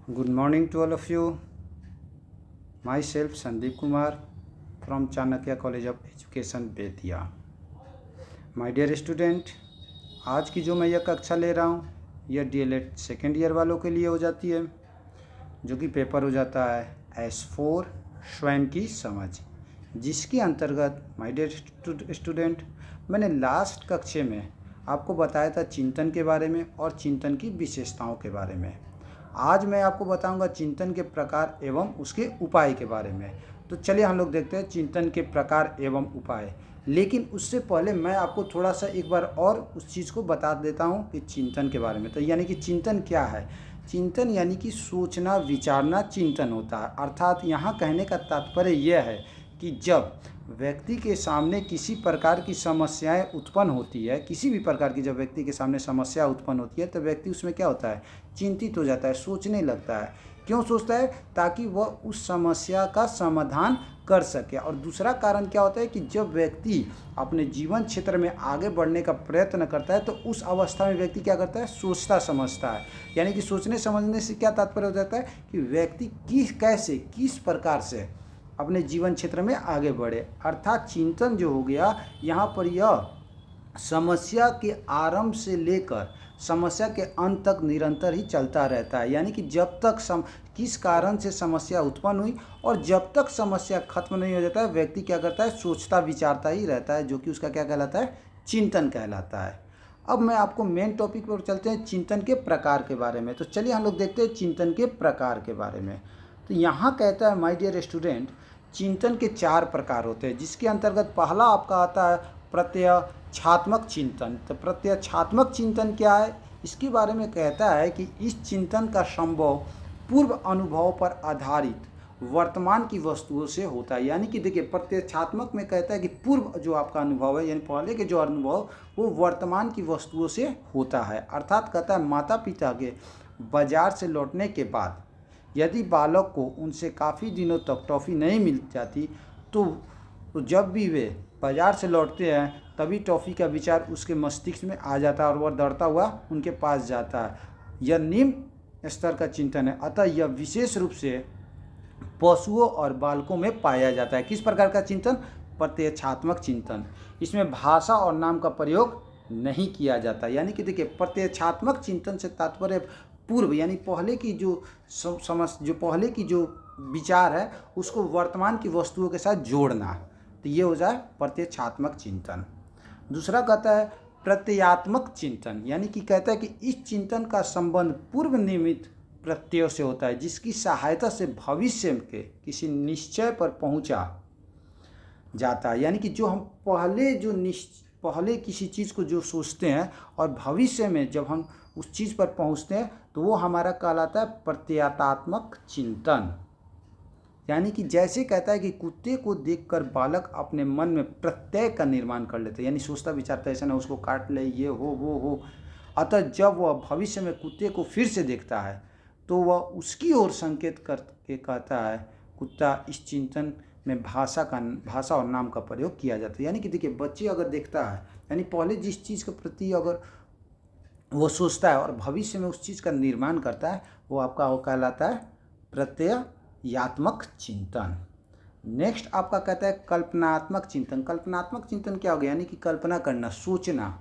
Good morning to all of you. Myself Sandeep Kumar from Chanakya College of Education Bettiah. My dear student, आज की जो मैं यह कक्षा ले रहा हूँ यह DLED सेकेंड ईयर वालों के लिए हो जाती है, जो कि पेपर हो जाता है S4 स्वयं की समझ, जिसके अंतर्गत माय डियर स्टूडेंट मैंने लास्ट कक्षा में आपको बताया था चिंतन के बारे में और चिंतन की विशेषताओं के बारे में. आज मैं आपको बताऊंगा चिंतन के प्रकार एवं उसके उपाय के बारे में. तो चलिए हम लोग देखते हैं चिंतन के प्रकार एवं उपाय. लेकिन उससे पहले मैं आपको थोड़ा सा एक बार और उस चीज़ को बता देता हूं कि चिंतन के बारे में. तो यानी कि चिंतन क्या है? चिंतन यानी कि सोचना विचारना चिंतन होता है. अर्थात यहाँ कहने का तात्पर्य यह है कि जब व्यक्ति के सामने किसी प्रकार की समस्याएं उत्पन्न होती है, किसी भी प्रकार की जब व्यक्ति के सामने समस्या उत्पन्न होती है तो व्यक्ति उसमें क्या होता है, चिंतित हो जाता है, सोचने लगता है. क्यों सोचता है? ताकि वह उस समस्या का समाधान कर सके. और दूसरा कारण क्या होता है कि जब व्यक्ति अपने जीवन क्षेत्र में आगे बढ़ने का प्रयत्न करता है तो उस अवस्था में व्यक्ति क्या करता है, सोचता समझता है. यानी कि सोचने समझने से क्या तात्पर्य हो जाता है कि व्यक्ति किस प्रकार से अपने जीवन क्षेत्र में आगे बढ़े. अर्थात चिंतन जो हो गया यहाँ पर यह समस्या के आरंभ से लेकर समस्या के अंत तक निरंतर ही चलता रहता है. यानी कि जब तक किस कारण से समस्या उत्पन्न हुई और जब तक समस्या खत्म नहीं हो जाता है व्यक्ति क्या करता है, सोचता विचारता ही रहता है, जो कि उसका क्या कहलाता है, चिंतन कहलाता है. अब मैं आपको मेन टॉपिक पर चलते हैं चिंतन के प्रकार के बारे में. तो चलिए हम लोग देखते हैं चिंतन के प्रकार के बारे में. तो यहाँ कहता है माय डियर स्टूडेंट, चिंतन के 4 प्रकार होते हैं, जिसके अंतर्गत पहला आपका आता है प्रत्यक्षात्मक चिंतन. तो प्रत्यक्षात्मक चिंतन क्या है, इसके बारे में कहता है कि इस चिंतन का संभव पूर्व अनुभव पर आधारित वर्तमान की वस्तुओं से होता है. यानी कि देखिए प्रत्यक्षात्मक में कहता है कि पूर्व जो आपका अनुभव है, यानी पहले के जो अनुभव वो वर्तमान की वस्तुओं से होता है. अर्थात कहता है माता पिता के बाजार से लौटने के बाद यदि बालक को उनसे काफ़ी दिनों तक टॉफ़ी नहीं मिल जाती तो जब भी वे बाज़ार से लौटते हैं तभी टॉफ़ी का विचार उसके मस्तिष्क में आ जाता है और वह दौड़ता हुआ उनके पास जाता है. यह निम्न स्तर का चिंतन है. अतः यह विशेष रूप से पशुओं और बालकों में पाया जाता है. किस प्रकार का चिंतन? प्रत्यक्षात्मक चिंतन. इसमें भाषा और नाम का प्रयोग नहीं किया जाता. यानी कि देखिए प्रत्यक्षात्मक चिंतन से तात्पर्य पूर्व यानी पहले की जो पहले की जो विचार है उसको वर्तमान की वस्तुओं के साथ जोड़ना. तो ये हो जाए प्रत्यक्षात्मक चिंतन. दूसरा कहता है प्रत्ययात्मक चिंतन. यानी कि कहता है कि इस चिंतन का संबंध पूर्व नियमित प्रत्ययों से होता है, जिसकी सहायता से भविष्य के किसी निश्चय पर पहुंचा जाता है. यानी कि जो हम पहले किसी चीज़ को जो सोचते हैं और भविष्य में जब हम उस चीज़ पर पहुंचते हैं तो वो हमारा कहलाता है प्रत्ययात्मक चिंतन. यानी कि जैसे कहता है कि कुत्ते को देखकर बालक अपने मन में प्रत्यय का निर्माण कर लेते हैं, यानी सोचता विचारता ऐसा ना उसको काट ले, ये हो वो हो. अतः जब वह भविष्य में कुत्ते को फिर से देखता है तो वह उसकी ओर संकेत करके कहता है कुत्ता. इस चिंतन में भाषा और नाम का प्रयोग किया जाता है. यानी कि देखिए बच्चे अगर देखता है यानी पहले जिस चीज़ के प्रति अगर वो सोचता है और भविष्य में उस चीज़ का निर्माण करता है वो आपका वो कहलाता है प्रत्ययात्मक चिंतन. नेक्स्ट आपका कहता है कल्पनात्मक चिंतन. कल्पनात्मक चिंतन क्या हो गया? यानी कि कल्पना करना, सोचना,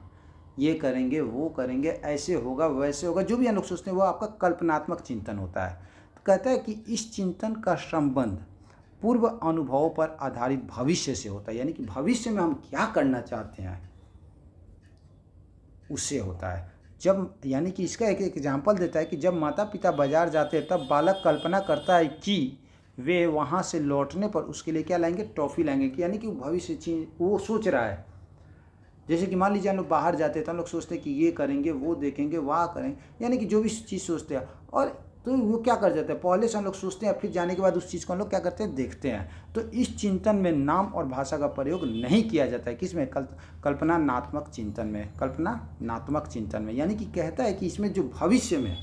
ये करेंगे वो करेंगे, ऐसे होगा वैसे होगा, जो भी हम लोग सोचते हैं वो आपका कल्पनात्मक चिंतन होता है. तो कहता है कि इस चिंतन का संबंध पूर्व अनुभवों पर आधारित भविष्य से होता है. यानी कि भविष्य में हम क्या करना चाहते हैं उससे होता है. जब यानी कि इसका एक एग्जाम्पल देता है कि जब माता पिता बाजार जाते हैं तब बालक कल्पना करता है कि वे वहाँ से लौटने पर उसके लिए क्या लाएंगे, टॉफ़ी लाएंगे. कि यानी कि भविष्य वो सोच रहा है. जैसे कि मान लीजिए हम लोग बाहर जाते हैं तो हम लोग सोचते हैं कि ये करेंगे वो देखेंगे वहाँ करेंगे, यानी कि जो भी चीज़ सोचते हैं. और तो वो क्या कर जाते हैं, पहले से हम लोग सोचते हैं फिर जाने के बाद उस चीज़ को हम लोग क्या करते हैं, देखते हैं. तो इस चिंतन में नाम और भाषा का प्रयोग नहीं किया जाता है. किसमें? कल्पनात्मक चिंतन में. कल्पनात्मक चिंतन में यानी कि कहता है कि इसमें जो भविष्य में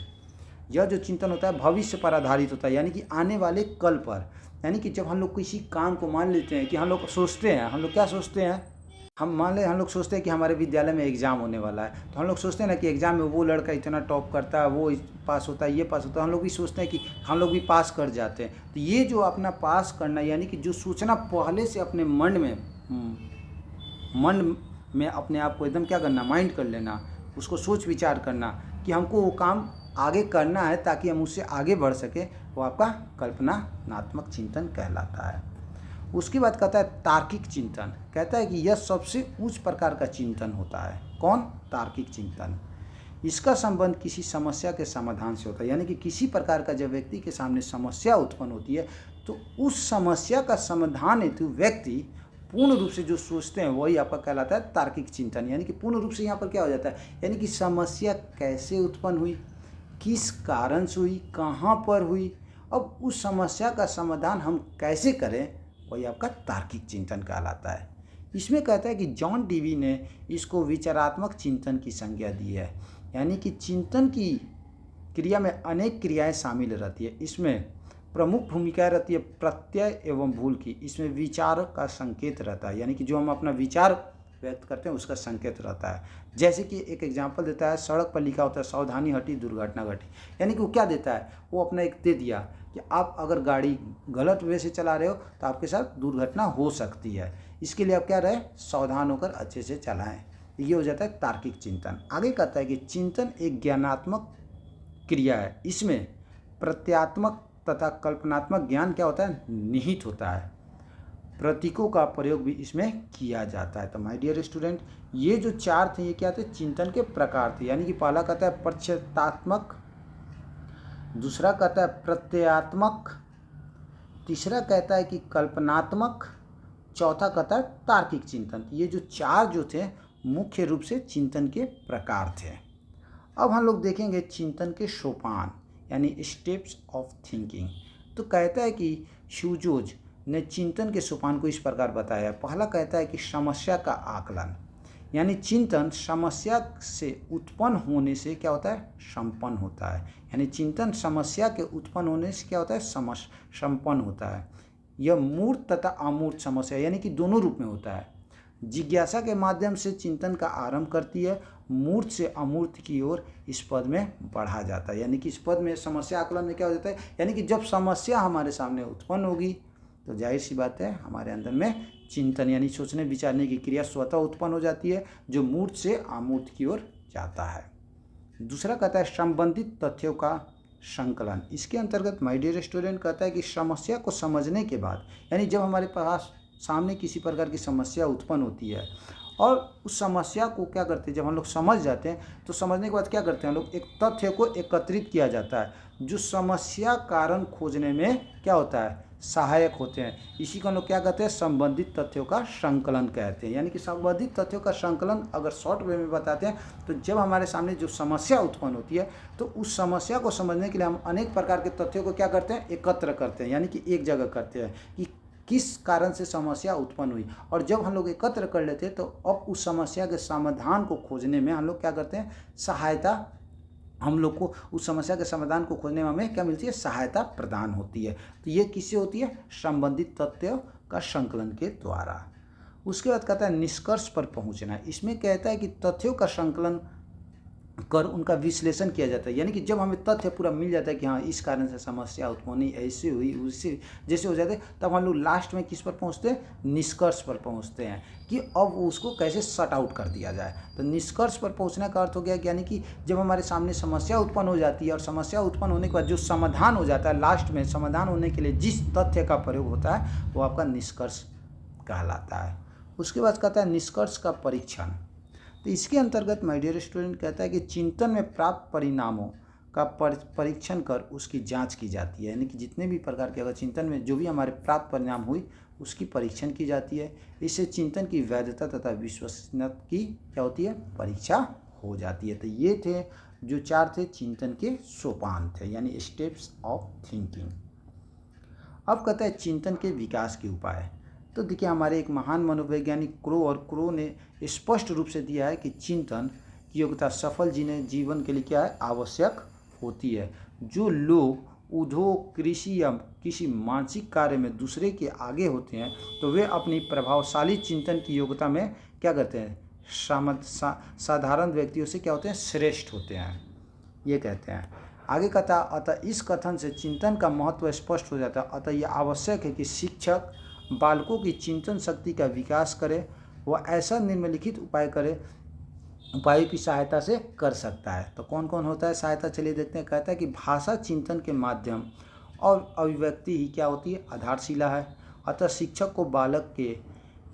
यह जो चिंतन होता है भविष्य पर आधारित होता है. यानी कि आने वाले कल पर. यानी कि जब हम लोग किसी काम को मान लेते हैं कि हम लोग सोचते हैं, हम लोग क्या सोचते हैं हम मान लें हम लोग सोचते हैं कि हमारे विद्यालय में एग्ज़ाम होने वाला है, तो हम लोग सोचते हैं ना कि एग्ज़ाम में वो लड़का इतना टॉप करता है, वो पास होता है, ये पास होता है, हम लोग भी सोचते हैं कि हम लोग भी पास कर जाते हैं। तो ये जो अपना पास करना यानी कि जो सोचना पहले से अपने मन में अपने आप को एकदम क्या करना, माइंड कर लेना, उसको सोच विचार करना कि हमको वो काम आगे करना है ताकि हम उससे आगे बढ़ सके, वो आपका कल्पनात्मक चिंतन कहलाता है। उसके बाद कहता है तार्किक चिंतन। कहता है कि यह सबसे उच्च प्रकार का चिंतन होता है। कौन? तार्किक चिंतन। इसका संबंध किसी समस्या के समाधान से होता है, यानी कि किसी प्रकार का जब व्यक्ति के सामने समस्या उत्पन्न होती है तो उस समस्या का समाधान हेतु व्यक्ति पूर्ण रूप से जो सोचते हैं वही आपका कहलाता है तार्किक चिंतन। यानी कि पूर्ण रूप से यहाँ पर क्या हो जाता है, यानी कि समस्या कैसे उत्पन्न हुई, किस कारण से हुई, कहाँ पर हुई, अब उस समस्या का समाधान हम कैसे करें, वही आपका तार्किक चिंतन कहलाता है। इसमें कहता है कि जॉन डीवी ने इसको विचारात्मक चिंतन की संज्ञा दी है। यानी कि चिंतन की क्रिया में अनेक क्रियाएं शामिल रहती है। इसमें प्रमुख भूमिका रहती है प्रत्यय एवं भूल की। इसमें विचार का संकेत रहता है, यानी कि जो हम अपना विचार व्यक्त करते हैं उसका संकेत रहता है। जैसे कि एक एग्जाम्पल देता है, सड़क पर लिखा होता है सावधानी हटी दुर्घटना घटी। यानी कि वो क्या देता है, वो अपना एक दे दिया कि आप अगर गाड़ी गलत वे से चला रहे हो तो आपके साथ दुर्घटना हो सकती है, इसके लिए आप क्या रहे, सावधान होकर अच्छे से चलाएं। ये हो जाता है तार्किक चिंतन। आगे कहता है कि चिंतन एक ज्ञानात्मक क्रिया है। इसमें प्रत्यात्मक तथा कल्पनात्मक ज्ञान क्या होता है, निहित होता है। प्रतीकों का प्रयोग भी इसमें किया जाता है। तो माय डियर स्टूडेंट, ये जो चार थे ये क्या थे, चिंतन के प्रकार थे। यानी कि पहला कहता है प्रत्ययात्मक, दूसरा कहता है प्रत्ययात्मक, तीसरा कहता है कि कल्पनात्मक, चौथा कहता है तार्किक चिंतन। ये जो चार जो थे मुख्य रूप से चिंतन के प्रकार थे। अब हम लोग देखेंगे चिंतन के सोपान यानी स्टेप्स ऑफ थिंकिंग। तो कहता है कि शूजोज ने चिंतन के सोपान को इस प्रकार बताया। पहला कहता है कि समस्या का आकलन, यानी चिंतन समस्या से उत्पन्न होने से क्या होता है, संपन्न होता है। यानी चिंतन समस्या के उत्पन्न होने से क्या होता है, संपन्न होता है। यह मूर्त तथा अमूर्त समस्या यानी कि दोनों रूप में होता है। जिज्ञासा के माध्यम से चिंतन का आरंभ करती है, मूर्त से अमूर्त की ओर इस पद में बढ़ा जाता है। यानी कि इस पद में समस्या आकलन में क्या हो जाता है, यानी कि जब समस्या हमारे सामने उत्पन्न होगी तो जाहिर सी बात है हमारे अंदर में चिंतन यानी सोचने विचारने की क्रिया स्वतः उत्पन्न हो जाती है, जो मूर्त से अमूर्त की ओर जाता है। दूसरा कहता है संबंधित तथ्यों का संकलन। इसके अंतर्गत माय डियर स्टूडेंट कहता है कि समस्या को समझने के बाद, यानी जब हमारे पास सामने किसी प्रकार की समस्या उत्पन्न होती है और उस समस्या को क्या करते हैं, जब हम लोग समझ जाते हैं तो समझने के बाद क्या करते हैं हम लोग, एक तथ्य को एकत्रित किया जाता है जो समस्या कारण खोजने में क्या होता है, सहायक होते हैं। इसी को हम लोग क्या कहते हैं, संबंधित तथ्यों का संकलन कहते हैं। यानी कि संबंधित तथ्यों का संकलन अगर शॉर्ट वे में बताते हैं तो जब हमारे सामने जो समस्या उत्पन्न होती है तो उस समस्या को समझने के लिए हम अनेक प्रकार के तथ्यों को क्या करते हैं, एकत्र करते हैं, यानी कि एक जगह करते हैं कि किस कारण से समस्या उत्पन्न हुई। और जब हम लोग एकत्र कर लेते हैं तो अब उस समस्या के समाधान को खोजने में हम लोग क्या करते हैं, सहायता, हम लोग को उस समस्या के समाधान को खोजने में हमें क्या मिलती है, सहायता प्रदान होती है। तो ये किससे होती है, संबंधित तथ्यों का संकलन के द्वारा। उसके बाद कहता है निष्कर्ष पर पहुंचना। इसमें कहता है कि तथ्यों का संकलन कर उनका विश्लेषण किया जाता है। यानी कि जब हमें तथ्य पूरा मिल जाता है कि हाँ इस कारण से समस्या उत्पन्न हुई, ऐसी हुई, उससे जैसे हो जाते हैं, तब हम लोग लास्ट में किस पर पहुंचते हैं, निष्कर्ष पर पहुंचते हैं कि अब उसको कैसे शट आउट कर दिया जाए। तो निष्कर्ष पर पहुंचने का अर्थ हो गया कि यानी कि जब हमारे सामने समस्या उत्पन्न हो जाती है और समस्या उत्पन्न होने के बाद जो समाधान हो जाता है, लास्ट में समाधान होने के लिए जिस तथ्य का प्रयोग होता है वो आपका निष्कर्ष कहलाता है। उसके बाद कहता है निष्कर्ष का परीक्षण। तो इसके अंतर्गत माय डियर स्टूडेंट कहता है कि चिंतन में प्राप्त परिणामों का परीक्षण कर उसकी जांच की जाती है। यानी कि जितने भी प्रकार के अगर चिंतन में जो भी हमारे प्राप्त परिणाम हुई उसकी परीक्षण की जाती है। इससे चिंतन की वैधता तथा विश्वसनीयता की क्या होती है, परीक्षा हो जाती है। तो ये थे जो चार थे चिंतन के सोपान थे, यानी स्टेप्स ऑफ थिंकिंग। अब कहता है चिंतन के विकास के उपाय। तो देखिए हमारे एक महान मनोवैज्ञानिक क्रो ने स्पष्ट रूप से दिया है कि चिंतन की योग्यता सफल जीवन के लिए क्या है, आवश्यक होती है। जो लोग उद्योग, कृषि या किसी मानसिक कार्य में दूसरे के आगे होते हैं तो वे अपनी प्रभावशाली चिंतन की योग्यता में क्या करते हैं, साधारण व्यक्तियों से क्या होते हैं, श्रेष्ठ होते हैं, ये कहते हैं। आगे कहता है, अतः इस कथन से चिंतन का महत्व स्पष्ट हो जाता है। अतः यह आवश्यक है कि शिक्षक बालकों की चिंतन शक्ति का विकास करे। वह ऐसा निम्नलिखित उपायों की सहायता से कर सकता है। तो कौन कौन होता है सहायता, चलिए देखते हैं। कहता है कि भाषा चिंतन के माध्यम और अभिव्यक्ति ही क्या होती है, आधारशिला है। अतः शिक्षक को बालक के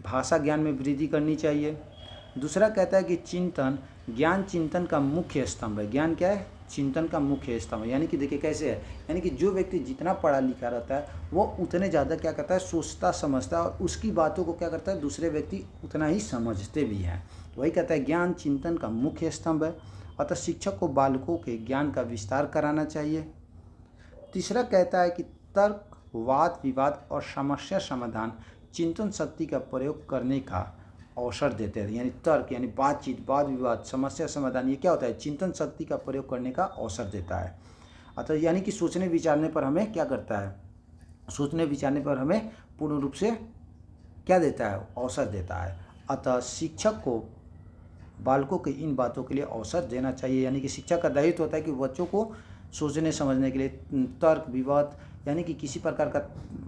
भाषा ज्ञान में वृद्धि करनी चाहिए। दूसरा कहता है कि चिंतन ज्ञान चिंतन का मुख्य स्तंभ है। ज्ञान क्या है, चिंतन का मुख्य स्तंभ है। यानी कि देखिए कैसे है, यानी कि जो व्यक्ति जितना पढ़ा लिखा रहता है वो उतने ज़्यादा क्या करता है, सोचता समझता है, और उसकी बातों को क्या करता है दूसरे व्यक्ति उतना ही समझते भी हैं। वही कहता है ज्ञान चिंतन का मुख्य स्तंभ है। अतः शिक्षक को बालकों के ज्ञान का विस्तार कराना चाहिए। तीसरा कहता है कि तर्क, वाद विवाद और समस्या समाधान चिंतन शक्ति का प्रयोग करने का अवसर देते हैं। यानी तर्क यानी बातचीत, वाद विवाद, समस्या समाधान, ये क्या होता है, चिंतन शक्ति का प्रयोग करने का अवसर देता है। अतः यानी कि सोचने विचारने पर हमें क्या करता है, सोचने विचारने पर हमें पूर्ण रूप से क्या देता है, अवसर देता है। अतः शिक्षक को बालकों के इन बातों के लिए अवसर देना चाहिए। यानी कि शिक्षक का दायित्व होता है कि बच्चों को सोचने समझने के लिए, तर्क विवाद यानी कि किसी प्रकार का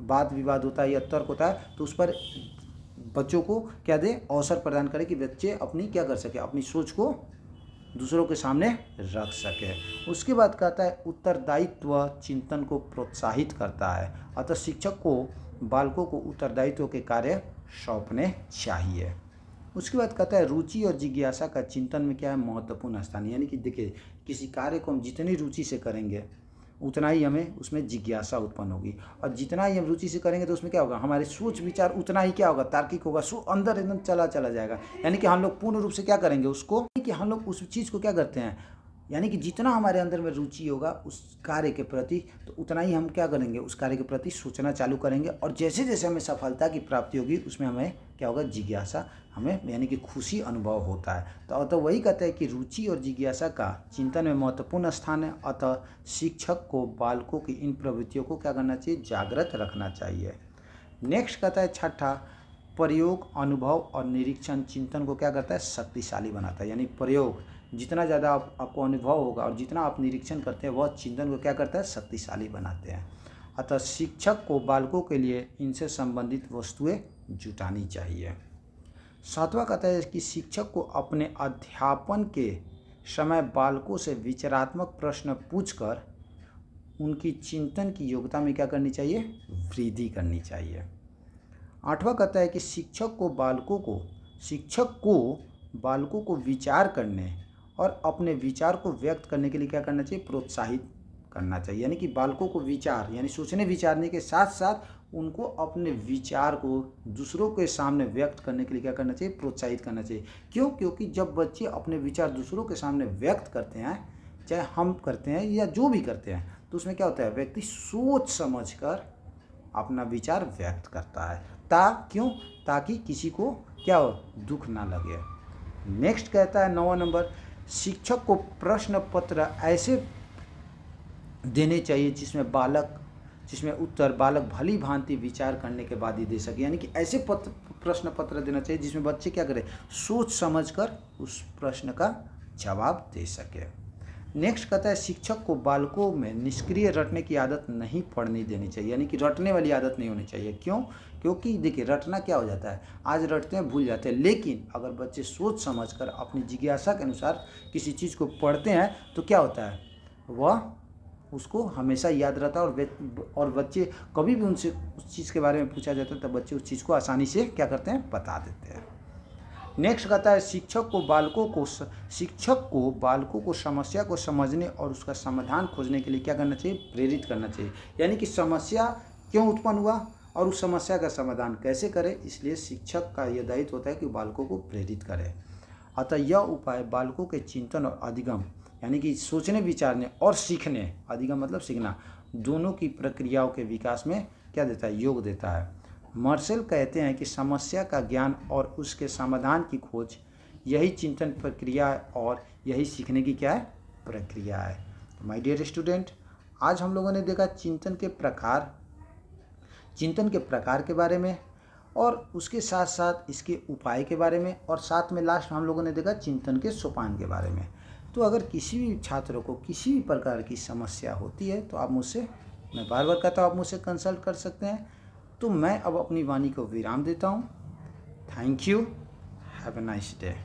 वाद विवाद होता है या तर्क होता है तो उस पर बच्चों को क्या दे, अवसर प्रदान करें कि बच्चे अपनी क्या कर सके, अपनी सोच को दूसरों के सामने रख सके। उसके बाद कहता है उत्तरदायित्व चिंतन को प्रोत्साहित करता है। अतः शिक्षक को बालकों को उत्तरदायित्व के कार्य सौंपने चाहिए। उसके बाद कहता है रुचि और जिज्ञासा का चिंतन में क्या है, महत्वपूर्ण स्थान। यानी कि देखिए किसी कार्य को हम जितनी रुचि से करेंगे उतना ही हमें उसमें जिज्ञासा उत्पन्न होगी, और जितना ही हम रुचि से करेंगे तो उसमें क्या होगा, हमारे सोच विचार उतना ही क्या होगा, तार्किक होगा, अंदर एकदम चला जाएगा। यानी कि हम लोग पूर्ण रूप से क्या करेंगे उसको, कि हम लोग उस चीज़ को क्या करते हैं, यानी कि जितना हमारे अंदर में रुचि होगा उस कार्य के प्रति तो उतना ही हम क्या करेंगे, उस कार्य के प्रति सोचना चालू करेंगे, और जैसे जैसे हमें सफलता की प्राप्ति होगी उसमें हमें क्या होगा, जिज्ञासा, हमें यानी कि खुशी अनुभव होता है। तो वही कहते हैं कि रुचि और जिज्ञासा का चिंतन में महत्वपूर्ण स्थान है। अतः शिक्षक को बालकों की इन प्रवृत्तियों को क्या करना चाहिए, जागृत रखना चाहिए। नेक्स्ट कहता है छठा, प्रयोग, अनुभव और निरीक्षण चिंतन को क्या करता है, शक्तिशाली बनाता है। यानी प्रयोग, जितना ज़्यादा आपको अनुभव होगा और जितना आप निरीक्षण करते हैं वह चिंतन को क्या करता है, शक्तिशाली बनाते हैं। अतः शिक्षक को बालकों के लिए इनसे संबंधित वस्तुएं जुटानी चाहिए। सातवां कहता है कि शिक्षक को अपने अध्यापन के समय बालकों से विचारात्मक प्रश्न पूछकर उनकी चिंतन की योग्यता में क्या करनी चाहिए, वृद्धि करनी चाहिए। आठवां कहता है कि शिक्षक को बालकों को विचार करने और अपने विचार को व्यक्त करने के लिए क्या करना चाहिए, प्रोत्साहित करना चाहिए। यानी कि बालकों को विचार यानी सोचने विचारने के साथ साथ उनको अपने विचार को दूसरों के सामने व्यक्त करने के लिए क्या करना चाहिए, प्रोत्साहित करना चाहिए। क्यों, क्योंकि जब बच्चे अपने विचार दूसरों के सामने व्यक्त करते हैं, चाहे हम करते हैं या जो भी करते हैं, तो उसमें क्या होता है, व्यक्ति सोच समझकर अपना विचार व्यक्त करता है। क्यों, ताकि किसी को क्या हो, दुख ना लगे। नेक्स्ट कहता है 9वां नंबर, शिक्षक को प्रश्न पत्र ऐसे देने चाहिए जिसमें उत्तर बालक भली भांति विचार करने के बाद ही दे सके। यानी कि ऐसे प्रश्न पत्र देना चाहिए जिसमें बच्चे क्या करें, सोच समझकर उस प्रश्न का जवाब दे सके। नेक्स्ट कहता है शिक्षक को बालकों में निष्क्रिय रटने की आदत नहीं पड़ने देनी चाहिए। यानी कि रटने वाली आदत नहीं होनी चाहिए। क्यों, क्योंकि देखिए रटना क्या हो जाता है, आज रटते हैं भूल जाते हैं, लेकिन अगर बच्चे सोच समझकर अपनी जिज्ञासा के अनुसार किसी चीज़ को पढ़ते हैं तो क्या होता है, वह उसको हमेशा याद रहता है, और बच्चे कभी भी उनसे उस चीज़ के बारे में पूछा जाता है तो बच्चे उस चीज़ को आसानी से क्या करते हैं, बता देते हैं। नेक्स्ट कहता है शिक्षक को बालकों को समस्या को समझने और उसका समाधान खोजने के लिए क्या करना चाहिए, प्रेरित करना चाहिए। यानी कि समस्या क्यों उत्पन्न हुआ और उस समस्या का समाधान कैसे करें, इसलिए शिक्षक का यह दायित्व होता है कि बालकों को प्रेरित करें। अतः यह उपाय बालकों के चिंतन और अधिगम यानी कि सोचने विचारने और सीखने, अधिगम मतलब सीखना, दोनों की प्रक्रियाओं के विकास में क्या देता है, योग देता है। मार्शल कहते हैं कि समस्या का ज्ञान और उसके समाधान की खोज यही चिंतन प्रक्रिया है और यही सीखने की क्या है, प्रक्रिया है। माय डियर स्टूडेंट, आज हम लोगों ने देखा चिंतन के प्रकार के बारे में, और उसके साथ साथ इसके उपाय के बारे में, और साथ में लास्ट हम लोगों ने देखा चिंतन के सोपान के बारे में। तो अगर किसी भी छात्र को किसी भी प्रकार की समस्या होती है तो आप मुझसे, मैं बार बार कहता हूँ, आप मुझसे कंसल्ट कर सकते हैं। तो मैं अब अपनी वाणी को विराम देता हूँ। Thank you, have a nice day.